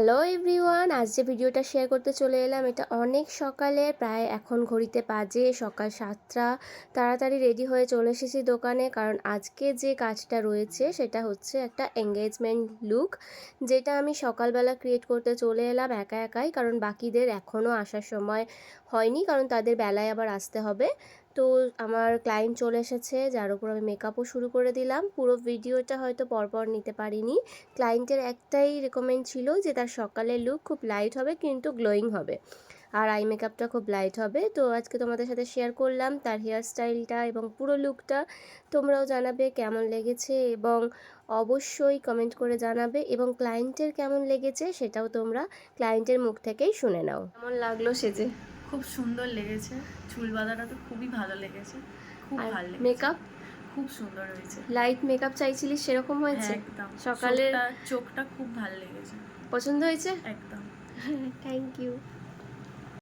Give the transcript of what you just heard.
Hello everyone, আজ যে ভিডিওটা শেয়ার করতে চলে এলাম এটা অনেক সকালে, প্রায় এখন ঘড়িতে বাজে সকাল 7টা। তাড়াতাড়ি রেডি হয়ে চলে এসেছি দোকানে, কারণ আজকে যে কাজটা রয়েছে সেটা হচ্ছে একটা এঙ্গেজমেন্ট লুক, যেটা আমি সকালবেলা ক্রিয়েট করতে চলে এলাম একা একাই, কারণ বাকিদের এখনও আসার সময় হয়নি, কারণ তাদের বেলায় আবার আসতে হবে। তো আমার ক্লায়েন্ট চলে এসেছে, যার উপর আমি মেকআপও শুরু করে দিলাম। পুরো ভিডিওটা হয়তো পরপর নিতে পারিনি। ক্লায়েন্টের একটাই রেকমেন্ড ছিল যে তার সকালের লুক খুব লাইট হবে কিন্তু গ্লোয়িং হবে, আর আই মেকআপটা খুব লাইট হবে। তো আজকে তোমাদের সাথে শেয়ার করলাম তার হেয়ার স্টাইলটা এবং পুরো লুকটা। তোমরাও জানাবে কেমন লেগেছে এবং অবশ্যই কমেন্ট করে জানাবে, এবং ক্লায়েন্টের কেমন লেগেছে সেটাও তোমরা ক্লায়েন্টের মুখ থেকেই শুনে নাও। কেমন লাগলো সেজে? খুব সুন্দর লেগেছে, চুল বাঁধাটা তো খুবই ভালো লেগেছে, খুব আর ভালো লেগেছে। মেকআপ? খুব সুন্দর হয়েছে। লাইট মেকআপ চাইছিলিস সেরকম হয়েছে? হ্যাঁ, একদম। সকালের চোখটা খুব ভালো লেগেছে। পছন্দ হয়েছে? একদম। Thank you.